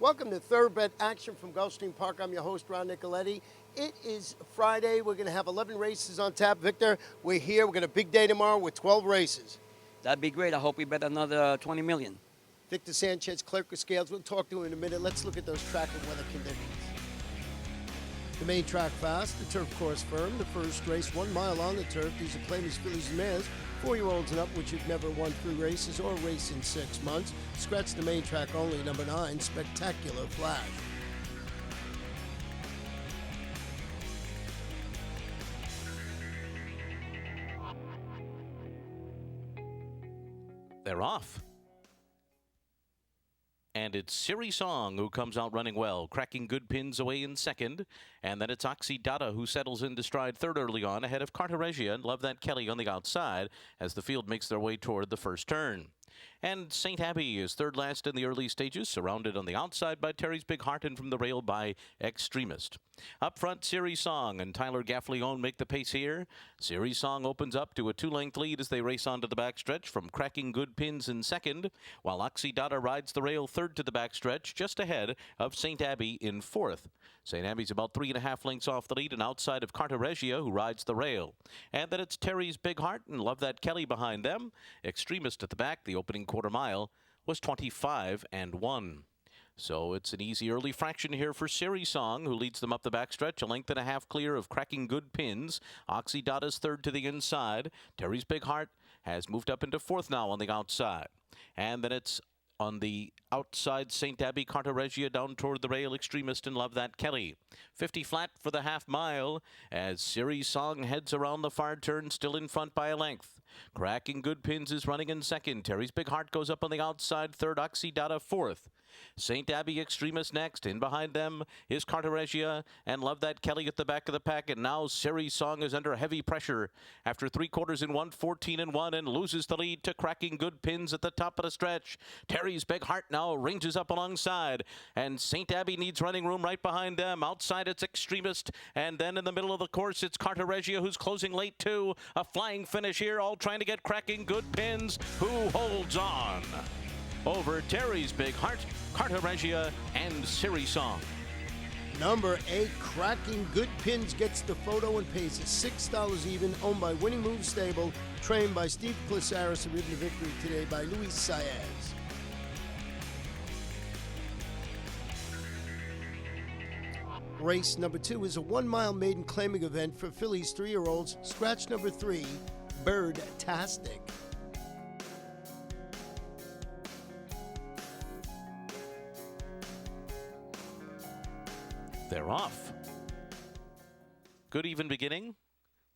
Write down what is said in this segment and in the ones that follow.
Welcome to Third Bet Action from Gulfstream Park. I'm your host, Ron Nicoletti. It is Friday. We're going to have 11 races on tap. Victor, we're here. We've got a big day tomorrow with 12 races. That'd be great. I hope we bet another 20 million. Victor Sanchez, clerk of scales. We'll talk to him in a minute. Let's look at those track and weather conditions. The main track fast, the turf course firm. The first race, 1 mile on the turf. These are claimers, fillies, and mares. 4-year-olds and up, which have never won 3 races or race in 6 months. Scratch the main track only. Number 9, Spectacular Flash. They're off. And it's Siri Song who comes out running well, cracking good pins away in second. And then it's Oxydata who settles into stride third early on, ahead of Cartago and Love That Kelly on the outside as the field makes their way toward the first turn. And St. Abbey is third last in the early stages, surrounded on the outside by Teri's Big Heart and from the rail by Extremist. Up front, Siri Song and Tyler Gaffleone make the pace here. Siri Song opens up to a 2-length lead as they race onto the backstretch from cracking good pins in second, while Oxydata rides the rail third to the backstretch, just ahead of St. Abbey in fourth. St. Abbey's about 3.5 lengths off the lead and outside of Cartago, who rides the rail. And then it's Teri's Big Heart and Love That Kelly behind them. Extremist at the back. The opening quarter mile was 25-1. So it's an easy early fraction here for Siri Song, who leads them up the backstretch, 1.5 lengths clear of cracking good pins. Oxydata's third to the inside. Teri's Big Heart has moved up into fourth now on the outside. And then it's on the outside, St. Abbey, Cartago down toward the rail, Extremist and Love That Kelly. 50 flat for the half mile as Siri Song heads around the far turn, still in front by a length. Cracking good pins is running in second. Teri's Big Heart goes up on the outside, third, Oxydata fourth. St. Abbey, Extremist next. In behind them is Cartago and Love That Kelly at the back of the pack. And now Siri Song is under heavy pressure after 3/4 in 1:14-1 and loses the lead to cracking good pins at the top of the stretch. Teri's Big Heart now ranges up alongside, and St. Abbey needs running room right behind them. Outside it's Extremist, and then in the middle of the course it's Cartago, who's closing late too. A flying finish here, all trying to get cracking good pins. Who holds on over Teri's Big Heart, Cartago, and Siri Song? Number 8, Cracking Good Pins, gets the photo and pays $6 even, owned by Winning Move Stable, trained by Steve Clisaris, and ridden to victory today by Luis Saez. Race number 2 is a 1-mile maiden claiming event for fillies 3-year-olds. Scratch number 3, Bird-tastic. They're off. Good even beginning.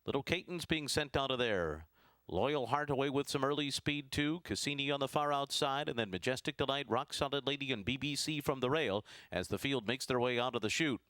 Little Caton's being sent out of there. Loyal Heart away with some early speed too. Cassini on the far outside, and then Majestic Delight, Rock Solid Lady, and BBC from the rail as the field makes their way out of the chute.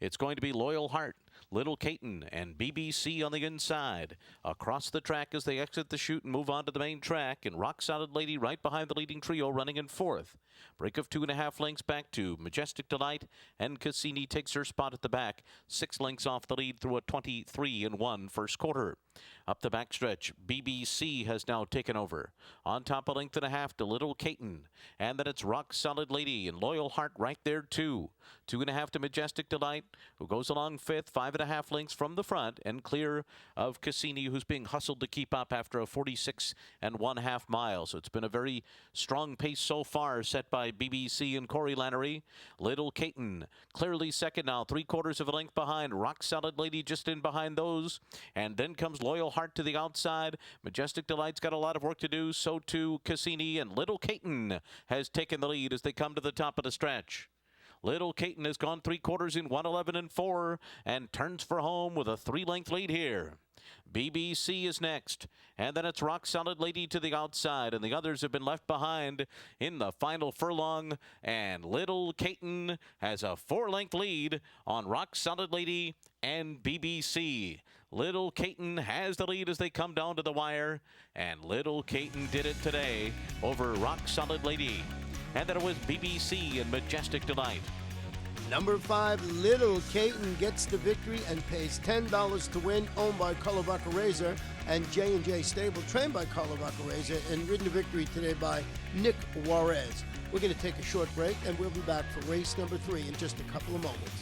It's going to be Loyal Heart, Little Caton, and BBC on the inside. Across the track as they exit the chute and move on to the main track, and Rock Solid Lady right behind the leading trio running in fourth. Break of 2.5 lengths back to Majestic Delight, and Cassini takes her spot at the back, 6 lengths off the lead through a 23-1 first quarter. Up the backstretch, BBC has now taken over. On top, 1.5 lengths to Little Caton. And then it's Rock Solid Lady and Loyal Heart right there too. 2.5 to Majestic Delight, who goes along fifth, 5.5 lengths from the front, and clear of Cassini, who's being hustled to keep up after a 46.5 miles. So it's been a very strong pace so far, set by BBC and Corey Lannery. Little Caton clearly second now, 3/4 of a length behind. Rock Solid Lady just in behind those. And then comes Loyal Heart to the outside. Majestic Delight's got a lot of work to do. So too Cassini, and Little Caton has taken the lead as they come to the top of the stretch. Little Caton has gone 3/4 in 1:11-4 and turns for home with a 3-length lead here. BBC is next, and then it's Rock Solid Lady to the outside, and the others have been left behind in the final furlong, and Little Caton has a 4-length lead on Rock Solid Lady and BBC. Little Caton has the lead as they come down to the wire, and Little Caton did it today over Rock Solid Lady. And then it was BBC and Majestic Delight. Number 5, Little Caton gets the victory and pays $10 to win, owned by Cartago Razor and J&J Stable, trained by Cartago Razor, and ridden to victory today by Nick Juarez. We're going to take a short break, and we'll be back for race number 3 in just a couple of moments.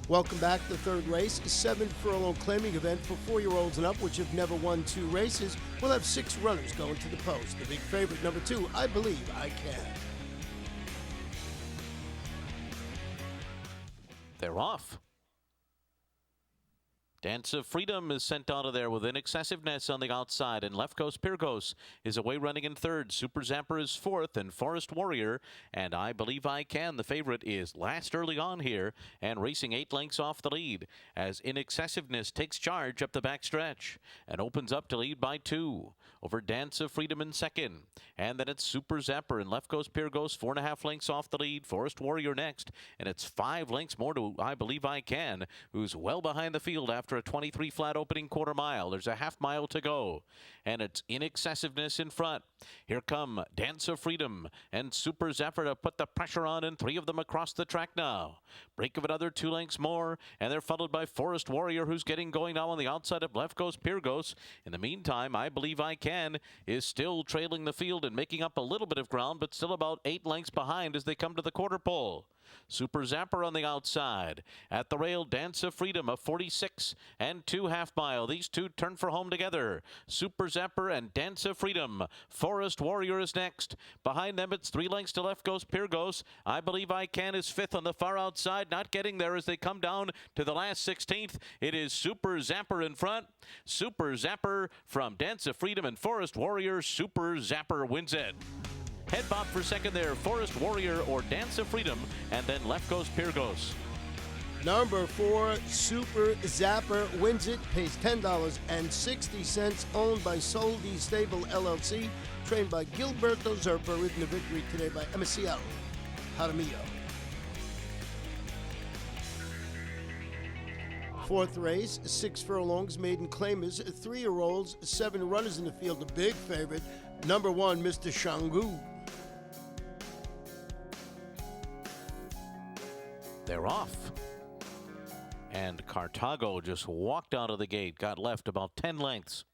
Welcome back to the third race, a 7-furlong claiming event for 4-year-olds and up, which have never won 2 races. We'll have 6 runners going to the post. The big favorite, number 2, I Believe I Can. They're off. Dance of Freedom is sent out of there with In Excessiveness on the outside, and Left Coast Pyrgos is away running in third. Super Zapper is fourth, and Forest Warrior and I Believe I Can, the favorite, is last early on here and racing 8 lengths off the lead as In Excessiveness takes charge up the backstretch and opens up to lead by 2 over Dance of Freedom in second. And then it's Super Zapper and Left Coast Pyrgos 4.5 lengths off the lead. Forest Warrior next, and it's 5 lengths more to I Believe I Can, who's well behind the field after a 23 flat opening quarter mile. There's a half mile to go, and it's In Excessiveness in front. Here come Dance of Freedom and Super Zapper to put the pressure on, and 3 of them across the track now. Break of another 2 lengths more, and they're followed by Forest Warrior, who's getting going now on the outside of Left Coast Pyrgos. In the meantime, I Believe I Can is still trailing the field and making up a little bit of ground, but still about 8 lengths behind as they come to the quarter pole. Super Zapper on the outside. At the rail, Dance of Freedom, a 46 and 2 half mile. These two turn for home together. Super Zapper and Dance of Freedom. Forest Warrior is next. Behind them, it's 3 lengths to Left Coast Pyrgos. I Believe I Can is 5th on the far outside, not getting there as they come down to the last 16th. It is Super Zapper in front. Super Zapper from Dance of Freedom and Forest Warrior. Super Zapper wins it. Head bob for second there, Forest Warrior or Dance of Freedom, and then Left Coast Pyrgos. Number 4, Super Zapper wins it, pays $10.60, owned by Soldi Stable LLC, trained by Gilberto Zerpa, ridden to victory today by Emiciel Jaramillo. 4th race, 6 furlongs, maiden claimers, 3-year-olds, 7 runners in the field. The big favorite, number 1, Mr. Changue. They're off. And Cartago just walked out of the gate, got left about 10 lengths.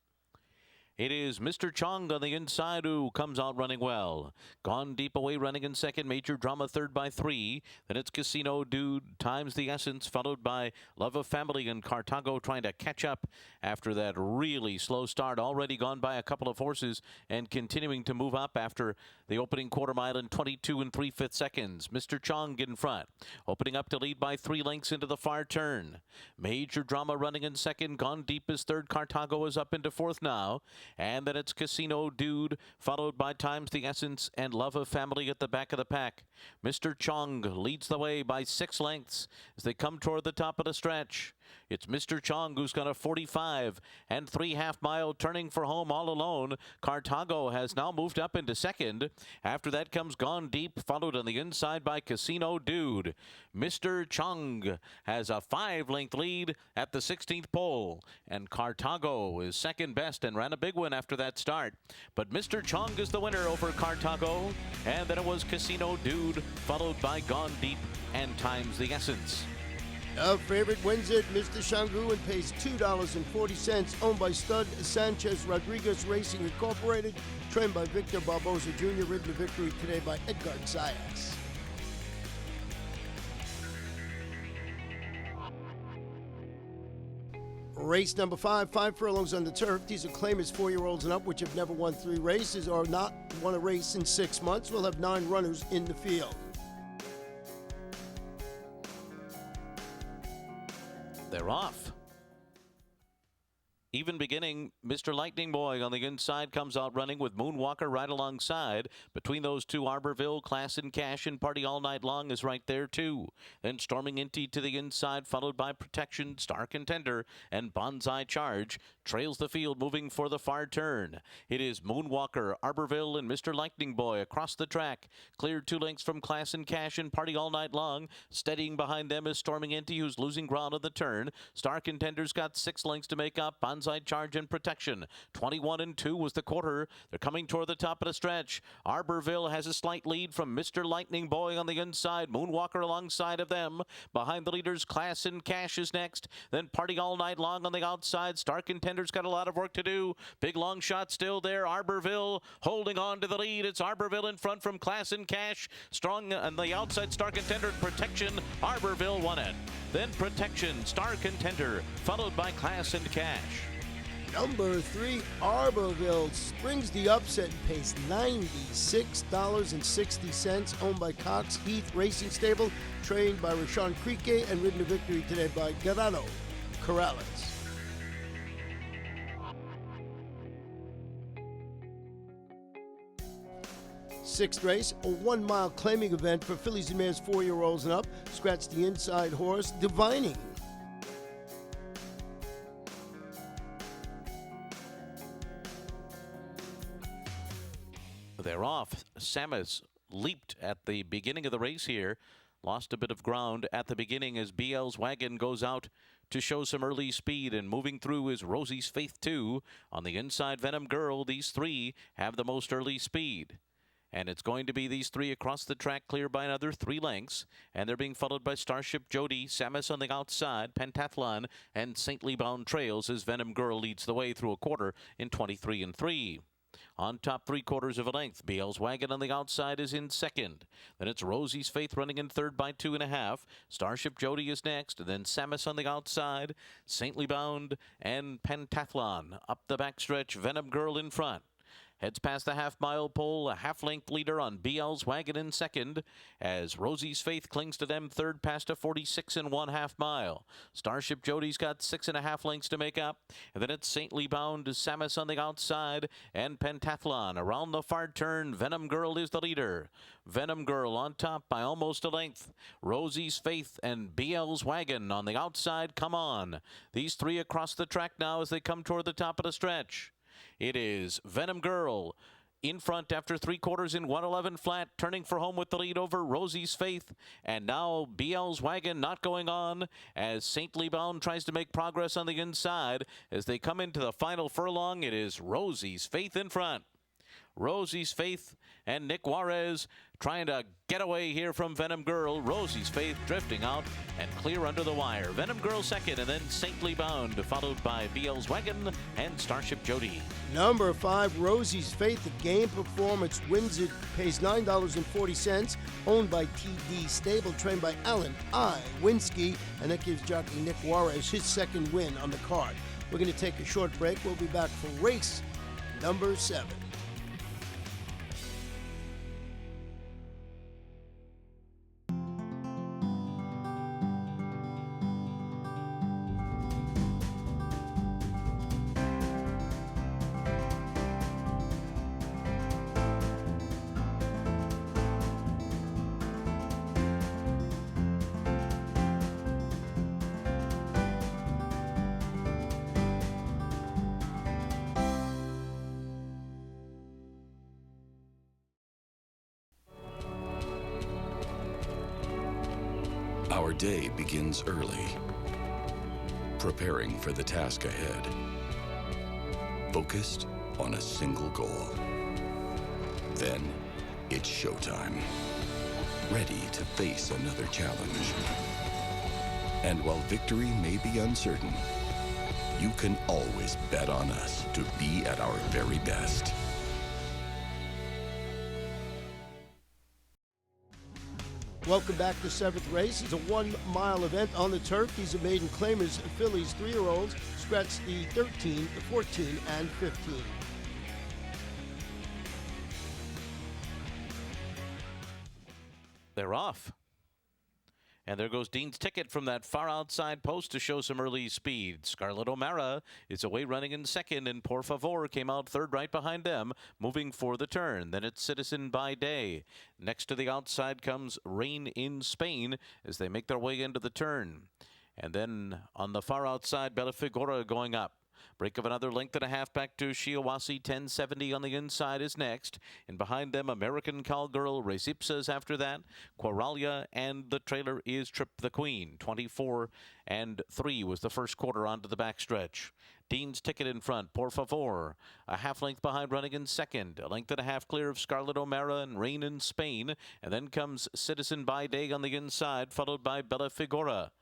It is Mr. Changue on the inside who comes out running well. Gone Deep away running in second. Major Drama third by 3. Then it's Casino Dude, Times the Essence, followed by Love of Family and Cartago trying to catch up after that really slow start. Already gone by a couple of horses and continuing to move up after the opening quarter mile in 22 and 3/5 seconds. Mr. Changue in front, opening up to lead by 3 lengths into the far turn. Major Drama running in second. Gone Deep is third. Cartago is up into 4th now. And then it's Casino Dude, followed by Times the Essence and Love of Family at the back of the pack. Mr. Changue leads the way by 6 lengths as they come toward the top of the stretch. It's Mr. Changue who's got a 45 and 3 half mile turning for home all alone. Cartago has now moved up into second. After that comes Gone Deep, followed on the inside by Casino Dude. Mr. Changue has a 5-length lead at the 16th pole, and Cartago is second best and ran a big one after that start. But Mr. Changue is the winner over Cartago, and then it was Casino Dude, followed by Gone Deep and Times the Essence. Our favorite wins it, Mr. Changue, and pays $2.40, owned by Stud Sanchez Rodriguez Racing Incorporated, trained by Victor Barboza Jr., ridden to victory today by Edgar Zayas. Race number 5, 5 furlongs on the turf. These are claimers 4-year-olds and up, which have never won 3 races or not won a race in 6 months. We'll have 9 runners in the field. They're off. Even beginning, Mr. Lightning Boy on the inside comes out running with Moonwalker right alongside. Between those two, Arborville, Class and Cash, and Party All Night Long is right there too. Then Storming Inti to the inside, followed by Protection, Star Contender, and Bonsai Charge. Trails the field, moving for the far turn. It is Moonwalker, Arborville, and Mr. Lightning Boy across the track. Cleared 2 lengths from Class and Cash and Party All Night Long. Steadying behind them is Storming Inti, who's losing ground on the turn. Star Contender's got 6 lengths to make up. Bonsai Charge and Protection. 21 and 2 was the quarter. They're coming toward the top of the stretch. Arborville has a slight lead from Mr. Lightning Boy on the inside. Moonwalker alongside of them. Behind the leaders, Class and Cash is next. Then Party All Night Long on the outside. Star Contender's got a lot of work to do. Big long shot still there. Arborville holding on to the lead. It's Arborville in front from Class and Cash. Strong on the outside, Star Contender and Protection. Arborville won it. Then Protection, Star Contender, followed by Class and Cash. Number 3, Arborville springs the upset and pays $96.60, owned by Cox Heath Racing Stable, trained by Rashawn Crique, and ridden to victory today by Garano Corrales. Sixth race, a 1 mile claiming event for fillies and mares 4-year-olds and up. Scratch the inside horse, Divining. They're off. Samus leaped at the beginning of the race here. Lost a bit of ground at the beginning as BL's wagon goes out to show some early speed, and moving through is Rosie's Faith 2. On the inside, Venom Girl. These 3 have the most early speed. And it's going to be these 3 across the track, clear by another 3 lengths. And they're being followed by Starship Jody, Samus on the outside, Pentathlon, and Saintly Bound Trails as Venom Girl leads the way through a quarter in 23 and 3. On top, 3/4 of a length. BL's wagon on the outside is in second. Then it's Rosie's Faith running in third by 2.5. Starship Jody is next. Then Samus on the outside. Saintly Bound and Pentathlon. Up the backstretch, Venom Girl in front. Heads past the half-mile pole, a half-length leader on BL's wagon in second, as Rosie's Faith clings to them third past a 46 1/2 mile. Starship Jody's got 6.5 lengths to make up, and then it's Saintly Bound to Samus on the outside, and Pentathlon. Around the far turn, Venom Girl is the leader. Venom Girl on top by almost a length. Rosie's Faith and BL's wagon on the outside come on. These 3 across the track now as they come toward the top of the stretch. It is Venom Girl in front after 3/4 in 1:11 flat, turning for home with the lead over Rosie's Faith. And now BL's wagon not going on as Saintly Bound tries to make progress on the inside. As they come into the final furlong, it is Rosie's Faith in front. Rosie's Faith and Nick Juarez trying to get away here from Venom Girl. Rosie's Faith drifting out and clear under the wire. Venom Girl second, and then Saintly Bound, followed by BL's wagon and Starship Jody. Number 5, Rosie's Faith, the game performance wins it, pays $9.40, owned by TD Stable, trained by Alan I. Winsky, and that gives jockey Nick Juarez his second win on the card. We're going to take a short break. We'll be back for race number 7. Our day begins early, preparing for the task ahead, focused on a single goal. Then it's showtime, ready to face another challenge. And while victory may be uncertain, you can always bet on us to be at our very best. Welcome back to 7th race. It's a 1 mile event on the turf. These are maiden claimers, fillies, 3-year-olds. Scratch the 13, the 14, and 15. They're off. And there goes Dean's Ticket from that far outside post to show some early speed. Scarlet O'Mara is away running in second, and Por Favor came out third right behind them, moving for the turn. Then it's Citizen by Day. Next to the outside comes Rain in Spain as they make their way into the turn. And then on the far outside, Bella Figura going up. Break of another length and a half back to Shiawassee. 1070 on the inside is next. And behind them, American Cowgirl, Resipsa's after that. Quaralia, and the trailer is Trip the Queen. 24 and 3 was the first quarter onto the backstretch. Dean's Ticket in front, Por Favor. A half length behind running in second. A length and a half clear of Scarlet O'Mara and Rain in Spain. And then comes Citizen by Day on the inside, followed by Bella Figura.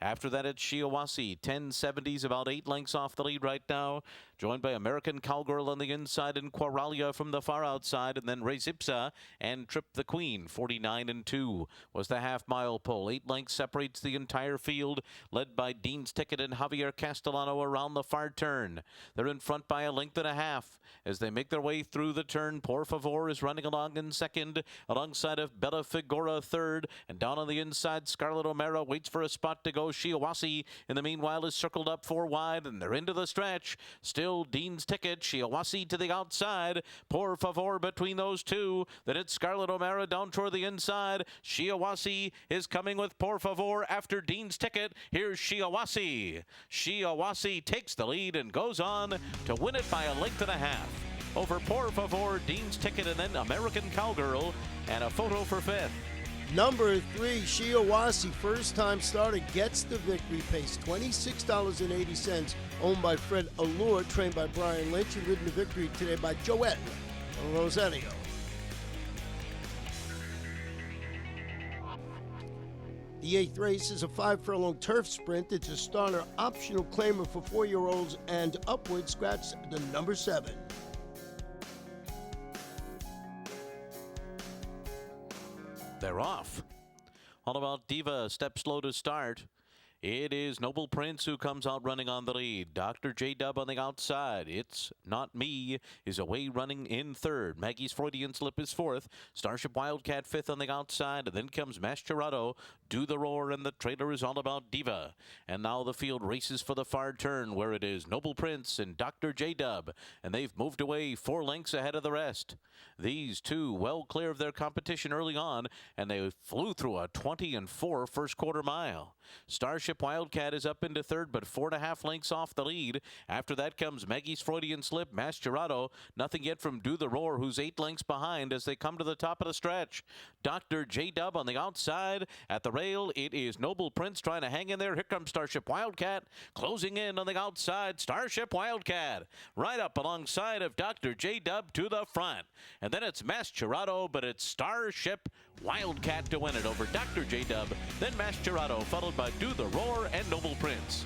After that, it's Shiawassee. 1070s, about 8 lengths off the lead right now. Joined by American Cowgirl on the inside and Quaralia from the far outside. And then Resipsa and Trip the Queen. 49 and 2 was the half-mile pole. 8 lengths separates the entire field, led by Dean's Ticket and Javier Castellano around the far turn. They're in front by a length and a half. As they make their way through the turn, Por Favor is running along in second, alongside of Bella Figura third. And down on the inside, Scarlet O'Mara waits for a spot to go. Shiawassee, in the meanwhile, is circled up 4 wide, and they're into the stretch. Still Dean's Ticket, Shiawassee to the outside. Por Favor between those two. Then it's Scarlet O'Mara down toward the inside. Shiawassee is coming with Por Favor after Dean's Ticket. Here's Shiawassee. Shiawassee takes the lead and goes on to win it by a length and a half over Por Favor, Dean's Ticket, and then American Cowgirl, and a photo for fifth. Number 3, Shiawassee, first time starter, gets the victory. Pays $26.80. Owned by Fred Allure, trained by Brian Lynch, and ridden to victory today by Joette Rosario. The 8th race is a 5-furlong turf sprint. It's a starter optional claimer for 4-year-olds and upwards. Scratch the number 7. They're off. All About Diva steps slow to start. It is Noble Prince who comes out running on the lead. Dr. J-Dub on the outside. It's Not Me is away running in third. Maggie's Freudian Slip is fourth. Starship Wildcat fifth on the outside. And then comes Mascherado, Do the Roar, and the trailer is All About Diva. And now the field races for the far turn, where it is Noble Prince and Dr. J-Dub. And they've moved away 4 lengths ahead of the rest. These two well clear of their competition early on, and they flew through a 20-4 first quarter mile. Starship Wildcat is up into third, but 4.5 lengths off the lead. After that comes Maggie's Freudian Slip, Mascherado. Nothing yet from Do the Roar, who's 8 lengths behind as they come to the top of the stretch. Dr. J-Dub on the outside. At the rail, it is Noble Prince trying to hang in there. Here comes Starship Wildcat. Closing in on the outside, Starship Wildcat. Right up alongside of Dr. J-Dub to the front. And then it's Mascherado, but it's Starship Wildcat to win it over Dr. J-Dub. Then Mascherado, followed by Do the Roar and Noble Prince.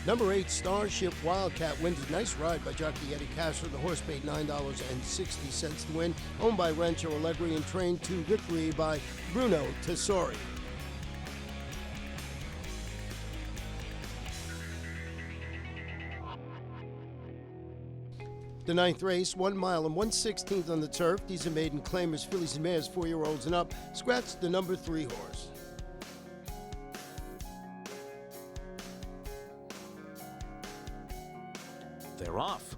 Number 8, Starship Wildcat wins a nice ride by jockey Eddie Castro. The horse paid $9.60 to win. Owned by Rancho Allegri and trained to victory by Bruno Tessori. The 9th race, 1 mile and 1/16 on the turf. These are maiden claimers, fillies and mares, 4-year-olds and up. Scratch the number 3 horse. They're off.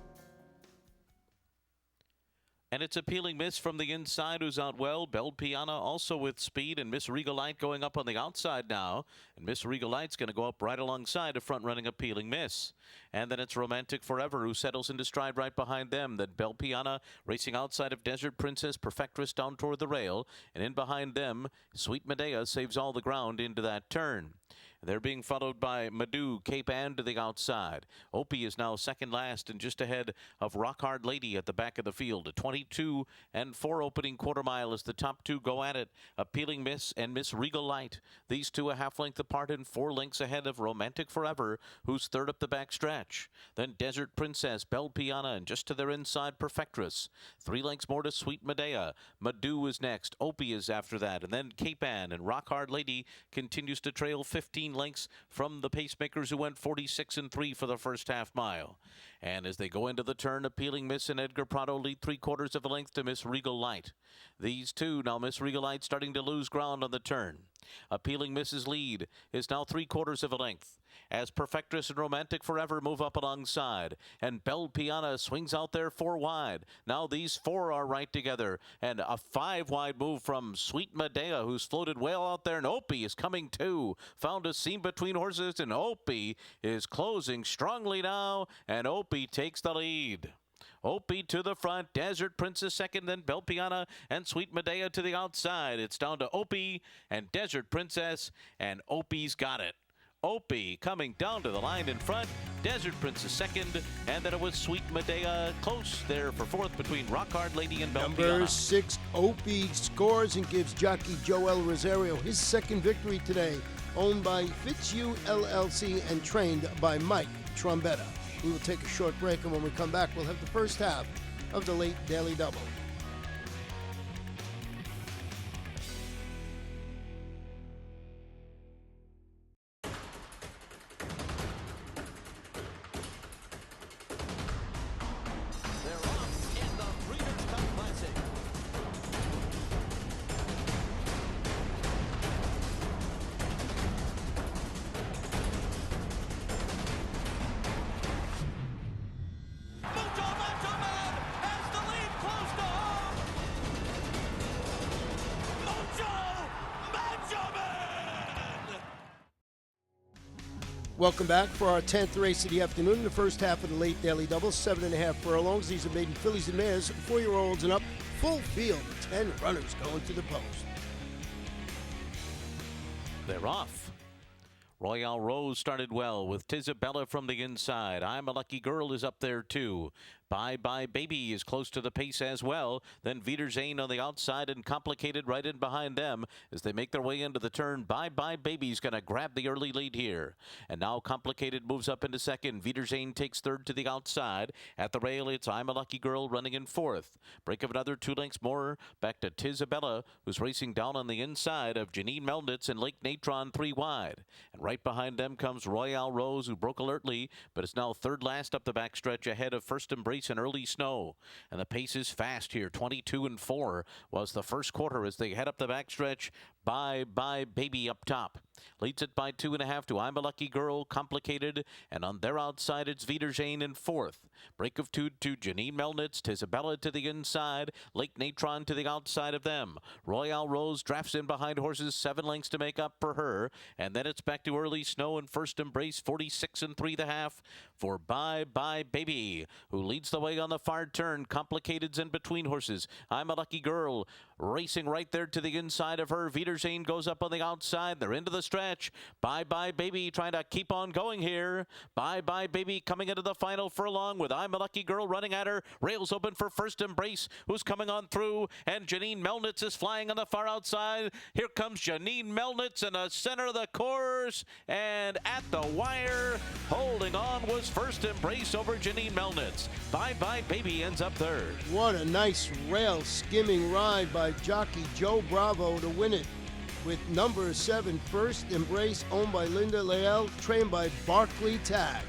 And it's Appealing Miss from the inside, who's out well. Belle Piana also with speed, and Miss Regalite going up on the outside now. And Miss Regalite's going to go up right alongside of front-running Appealing Miss. And then it's Romantic Forever, who settles into stride right behind them. Then Belle Piana racing outside of Desert Princess, Perfectress down toward the rail. And in behind them, Sweet Medea saves all the ground into that turn. They're being followed by Madu, Cape Ann to the outside. Opie is now second last and just ahead of Rock Hard Lady at the back of the field. A 22-4 opening quarter mile as the top two go at it. Appealing Miss and Miss Regal Light. These two a half length apart and 4 lengths ahead of Romantic Forever, who's third up the back stretch. Then Desert Princess, Belle Piana, and just to their inside, Perfectress. 3 lengths more to Sweet Medea. Madu is next. Opie is after that. And then Cape Ann and Rock Hard Lady continues to trail 15 14 lengths from the pacemakers who went 46-3 for the first half mile. And as they go into the turn, Appealing Miss and Edgar Prado lead 3/4 of a length to Miss Regal Light. These two, now Miss Regal Light starting to lose ground on the turn. Appealing Miss's lead is now 3/4 of a length as Perfectress and Romantic Forever move up alongside, and Belle Piana swings out there 4 wide. Now these 4 are right together, and a 5 wide move from Sweet Medea, who's floated well out there, and Opie is coming too. Found a seam between horses, and Opie is closing strongly now, and Opie takes the lead. Opie to the front, Desert Princess second, then Belle Piana and Sweet Medea to the outside. It's down to Opie and Desert Princess, and Opie's got it. Opie coming down to the line in front, Desert Princess second, and then it was Sweet Medea close there for fourth between Rock Hard Lady and Belle Piana. Number 6, Opie scores and gives jockey Joel Rosario his second victory today, owned by Fitzhugh LLC and trained by Mike Trombetta. We will take a short break, and when we come back, we'll have the first half of the late Daily Double. Welcome back for our 10th race of the afternoon in the first half of the late Daily Double. 7.5 furlongs. These are maiden fillies and mares, 4-year-olds and up. Full field, 10 runners going to the post. They're off. Royale Rose started well with Tisabella from the inside. I'm a Lucky Girl is up there too. Bye Bye Baby is close to the pace as well. Then Wiedersehen on the outside and Complicated right in behind them as they make their way into the turn. Bye Bye Baby's going to grab the early lead here. And now Complicated moves up into second. Wiedersehen takes third to the outside. At the rail, it's I'm a Lucky Girl running in fourth. Break of another 2 lengths more. Back to Tisabella, who's racing down on the inside of Janine Melnitz and Lake Natron 3 wide. And right behind them comes Royale Rose, who broke alertly, but is now third last up the backstretch ahead of First Embrace and Early Snow. And the pace is fast here. 22-4 was the first quarter as they head up the backstretch. Bye Bye Baby up top. Leads it by 2.5 to I'm a Lucky Girl, Complicated, and on their outside it's Wiedersehen in fourth. Break of 2 to Janine Melnitz, Tisabella to the inside, Lake Natron to the outside of them. Royale Rose drafts in behind horses, 7 lengths to make up for her, and then it's back to Early Snow and First Embrace, 46-3.5 for Bye Bye Baby, who leads the way on the far turn. Complicated's in between horses. I'm a Lucky Girl racing right there to the inside of her. Wiedersehen goes up on the outside. They're into the stretch. Bye Bye Baby trying to keep on going here. Bye Bye Baby coming into the final furlong with I'm a Lucky Girl running at her. Rails open for First Embrace, who's coming on through, and Janine Melnitz is flying on the far outside. Here comes Janine Melnitz in the center of the course, and at the wire, holding on was First Embrace over Janine Melnitz. Bye Bye Baby ends up third. What a nice rail skimming ride by jockey Joe Bravo to win it. With number 7, First Embrace, owned by Linda Leal, trained by Barclay Tag.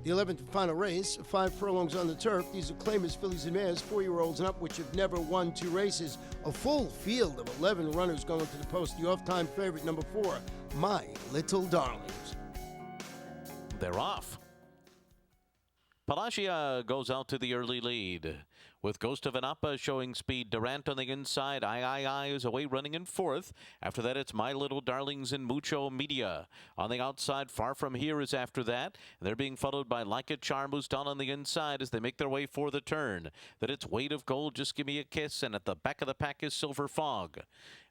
The 11th and final race, 5 furlongs on the turf. These are claimers, fillies and mares, 4-year-olds and up, which have never won 2 races. A full field of 11 runners going to the post. The off-time favorite, number 4, My Little Darlings. They're off. Pelagia goes out to the early lead, with Ghost of Anapa showing speed. Durant on the inside. I is away running in fourth. After that, it's My Little Darlings and Mucho Media. On the outside, Far From Here is after that. They're being followed by Like a Charm, who's down on the inside as they make their way for the turn. Then it's Weight of Gold, Just Give Me a Kiss, and at the back of the pack is Silver Fog.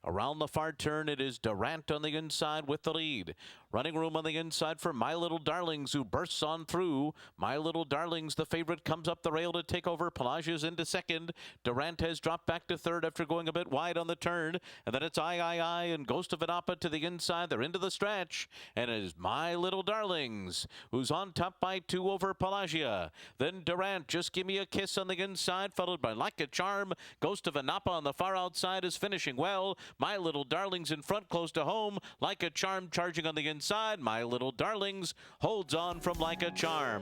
Around the far turn, it is Durant on the inside with the lead. Running room on the inside for My Little Darlings, who bursts on through. My Little Darlings, the favorite, comes up the rail to take over. Pelagia's in into second. Durantes dropped back to third after going a bit wide on the turn. And then it's I and Ghost of an Appa to the inside. They're into the stretch. And it is My Little Darlings, who's on top by 2 over Pelagia. Then Durant, Just Give Me a Kiss on the inside, followed by Like a Charm. Ghost of an Appa on the far outside is finishing well. My Little Darlings in front, close to home. Like a Charm charging on the inside. My Little Darlings holds on from Like a Charm.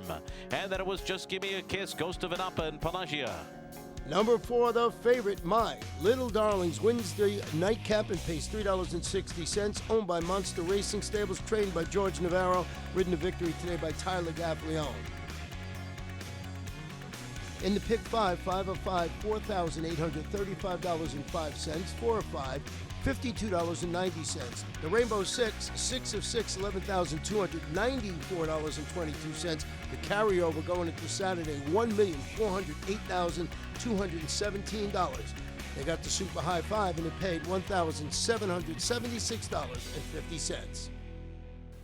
And then it was Just Give Me a Kiss, Ghost of an Appa and Pelagia. Number 4, the favorite, My Little Darlings, wins the nightcap and pays $3.60. Owned by Monster Racing Stables, trained by George Navarro, ridden to victory today by Tyler Gaffleone. In the pick 5, 5 of 5, $4,835.05. 4 of 5, $52.90. The Rainbow 6, 6 of 6, $11,294.22. The carryover going into Saturday, $1,408,217. They got the Super High 5 and it paid $1,776.50.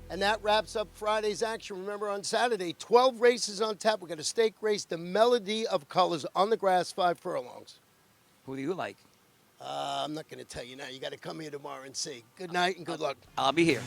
And that wraps up Friday's action. Remember, on Saturday, 12 races on tap. We got a stake race, the Melody of Colors on the grass, 5 furlongs. Who do you like? I'm not going to tell you now. You got to come here tomorrow and see. Good night and good luck. I'll be here.